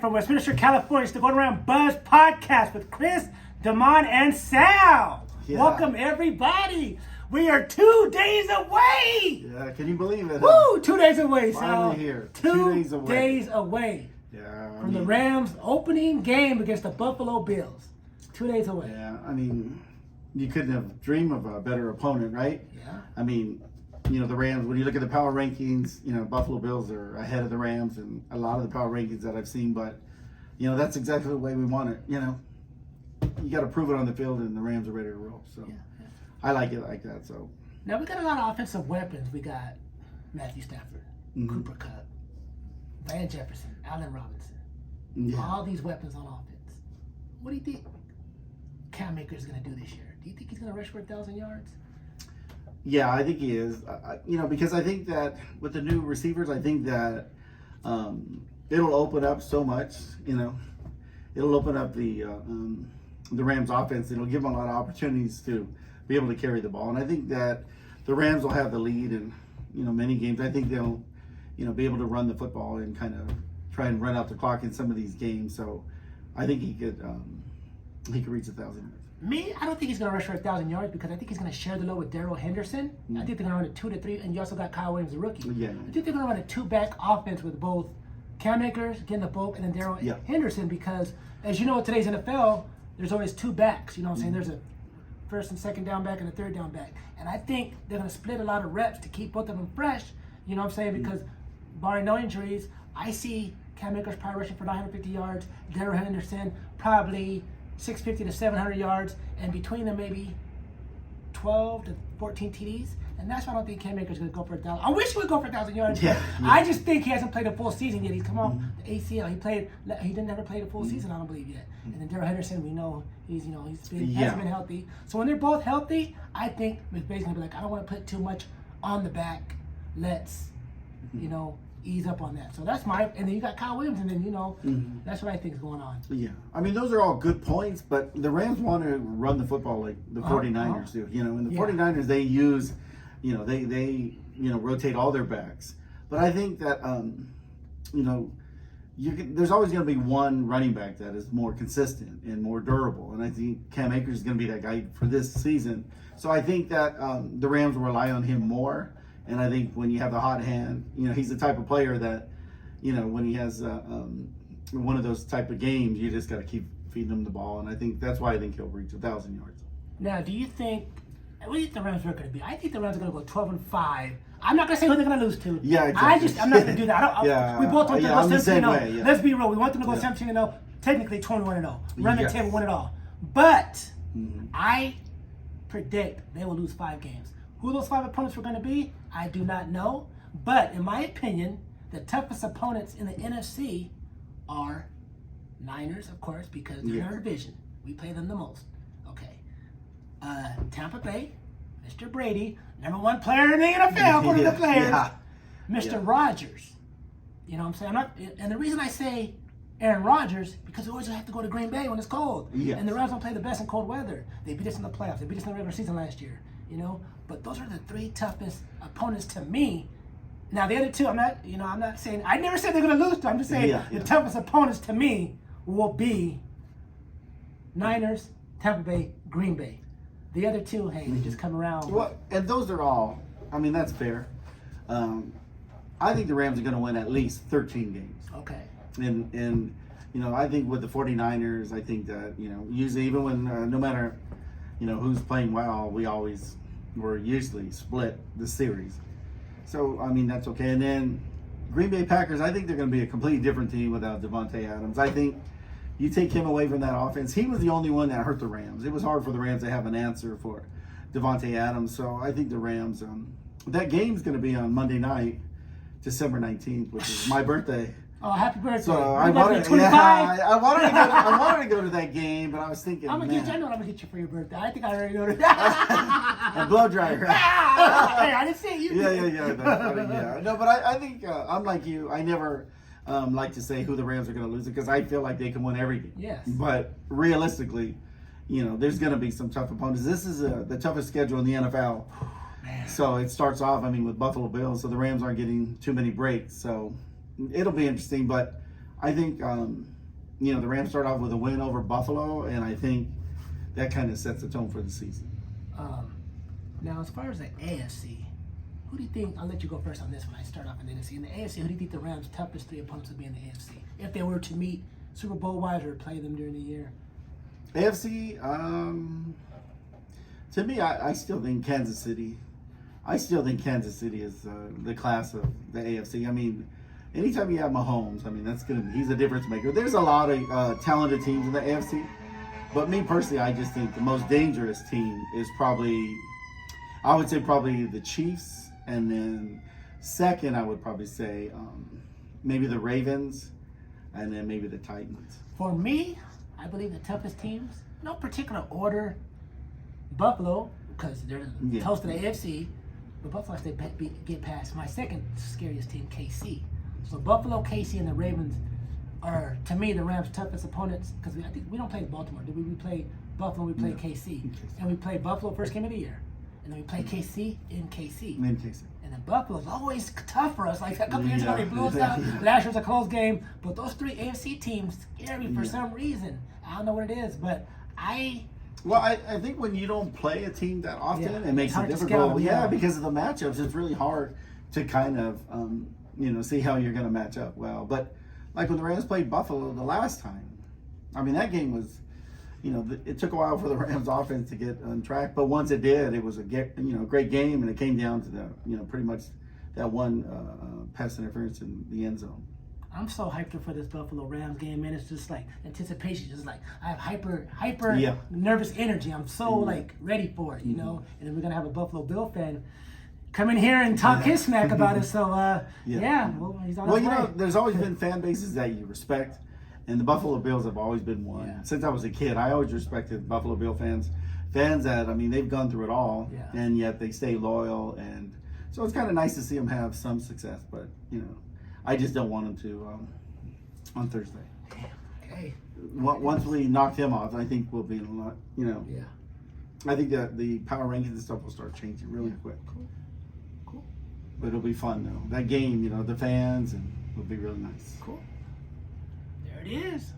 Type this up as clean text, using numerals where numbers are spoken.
from Westminster, California. It's the Going Around Buzz podcast with Ca.Da'Mon&Sal. Yeah. Welcome, everybody. We are 2 days away. Yeah, can you believe it? Woo, 2 days away, Sal. Finally here. 2 days away. Yeah. From the Rams' opening game against the Buffalo Bills. 2 days away. Yeah, I mean, you couldn't have dreamed of a better opponent, right? Yeah. I mean, the Rams, when you look at the power rankings, Buffalo Bills are ahead of the Rams and a lot of the power rankings that I've seen, but, that's exactly the way we want it, You got to prove it on the field and the Rams are ready to roll, so yeah. I like it like that, so. Now, we got a lot of offensive weapons. We got Matthew Stafford, Cooper Kupp, Van Jefferson, Allen Robinson. Yeah. All these weapons on offense. What do you think Cam Akers is going to do this year? Do you think he's going to rush for 1,000 yards? Yeah, I think he is. Because I think that with the new receivers, I think that it'll open up so much. It'll open up the Rams' offense. It'll give them a lot of opportunities to be able to carry the ball. And I think that the Rams will have the lead in many games. I think they'll be able to run the football and kind of try and run out the clock in some of these games. So I think he could reach 1,000 yards. Me, I don't think he's going to rush for 1,000 yards because I think he's going to share the load with Darrell Henderson. I think they're going to run a 2 to 3, and you also got Kyle Williams, the rookie. Yeah. I think they're going to run a two-back offense with both Cam Akers, getting the bulk, and then Darrell Henderson because, as you know, in today's NFL, there's always two backs. You know what I'm saying? There's a first and second down back and a third down back. And I think they're going to split a lot of reps to keep both of them fresh. You know what I'm saying? Because barring no injuries, I see Cam Akers probably rushing for 950 yards, Darrell Henderson probably 650 to 700 yards, and between them maybe 12 to 14 TDs. And that's why I don't think Cam Akers is going to go for 1,000. I wish he would go for 1,000 yards. Yeah. I just think he hasn't played a full season yet. He's come off the ACL. He didn't ever play a full season, I don't believe yet. And then Darrell Henderson, we know hasn't been healthy. So when they're both healthy, I think McVay's going to be like, I don't want to put too much on the back. Let's, ease up on that. So that's and then you got Kyle Williams, and then, that's what I think is going on. Yeah. I mean, those are all good points, but the Rams want to run the football like the 49ers do. And the 49ers, they use, they rotate all their backs. But I think that, there's always going to be one running back that is more consistent and more durable. And I think Cam Akers is going to be that guy for this season. So I think that the Rams will rely on him more. And I think when you have the hot hand, he's the type of player that, when he has one of those type of games, you just got to keep feeding him the ball. And I think that's why I think he'll reach 1,000 yards. Now, what do you think the Rams are going to be? I think the Rams are going to go 12-5. I'm not going to say who they're going to lose to. Yeah, exactly. I'm not going to do that. We both want them to go 17-0. Yeah. Let's be real. We want them to go 17-0. Technically 21-0. Run the table, win it all. But I predict they will lose 5 games. Who those 5 opponents were going to be, I do not know. But in my opinion, the toughest opponents in the NFC are Niners, of course, because they're in our division. We play them the most. Okay. Tampa Bay, Mr. Brady, number 1 player in the NFL, according to the players. Yeah. Mr. Rodgers. You know what I'm saying? And the reason I say Aaron Rodgers, because we always have to go to Green Bay when it's cold. Yes. And the Rams don't play the best in cold weather. They beat us in the playoffs. They beat us in the regular season last year. But those are the 3 toughest opponents to me. Now the other 2, I'm not saying, I never said they're going to lose to. I'm just saying the toughest opponents to me will be Niners, Tampa Bay, Green Bay. The other 2, hey, they just come around. Well, and those are all, that's fair. I think the Rams are going to win at least 13 games. Okay. And I think with the 49ers, I think that, usually even when, no matter, who's playing well, we're usually split the series. So, that's okay. And then Green Bay Packers, I think they're going to be a completely different team without Davante Adams. I think you take him away from that offense. He was the only one that hurt the Rams. It was hard for the Rams to have an answer for Davante Adams. So I think the Rams, that game's going to be on Monday night, December 19th, which is my birthday. Oh, happy birthday. So I wanted to go to that game, but I was thinking, I know what I'm going to get you for your birthday. I think I already know that. A blow dryer. Hey, I didn't see you. Yeah. That's funny, yeah. No, but I think I'm like you. I never like to say who the Rams are going to lose because I feel like they can win every game. Yes. But realistically, there's going to be some tough opponents. This is the toughest schedule in the NFL. Man. So it starts off, with Buffalo Bills, so the Rams aren't getting too many breaks. So it'll be interesting, but I think you know, the Rams start off with a win over Buffalo, and I think that kind of sets the tone for the season. Now, as far as the AFC, who do you think? I'll let you go first on this one. I start off in the NFC. In the AFC, who do you think the Rams' toughest 3 opponents would be in the AFC if they were to meet Super Bowl wise or play them during the year? AFC, to me, I still think Kansas City. I still think Kansas City is the class of the AFC. I mean, anytime you have Mahomes, I mean, he's a difference maker. There's a lot of talented teams in the AFC, but me personally, I just think the most dangerous team is probably, I would say probably the Chiefs, and then second, I would probably say maybe the Ravens, and then maybe the Titans. For me, I believe the toughest teams, no particular order, Buffalo, because they're the host of the AFC, but Buffalo has to get past my second scariest team, KC. So Buffalo, KC, and the Ravens are, to me, the Rams' toughest opponents, because I think we don't play Baltimore. Did we? We play Buffalo, we play KC. And we play Buffalo first game of the year. And then we play KC in KC. And then Buffalo's always tough for us. Like a couple years ago, they blew us out. Last year was a close game. But those 3 AFC teams scare me for some reason. I don't know what it is, but I think when you don't play a team that often, it makes it difficult. Scout, Because of the matchups, it's really hard to kind of, you know, see how you're going to match up well. But like when the Rams played Buffalo the last time, I mean, that game was, you know, it took a while for the Rams offense to get on track, but once it did, it was a great game, and it came down to the, you know, pretty much that one pass interference in the end zone. I'm so hyped for this Buffalo Rams game, man. It's just like anticipation. Just like I have hyper nervous energy. I'm so like ready for it, you know. And then we're gonna have a Buffalo Bill fan come in here and talk his smack about it. So well, he's on his way. You know, there's always been fan bases that you respect, and the Buffalo Bills have always been one. Yeah. Since I was a kid, I always respected Buffalo Bill fans that, I mean, they've gone through it all, and yet they stay loyal, and so it's kind of nice to see them have some success. But you know, I just don't want them to on Thursday. Okay. Once we knock them off, I think we'll be in a lot. You know. Yeah. I think that the power rankings and stuff will start changing really quick. Cool. But it'll be fun though. That game, you know, the fans, and it'll be really nice. Cool. There it is.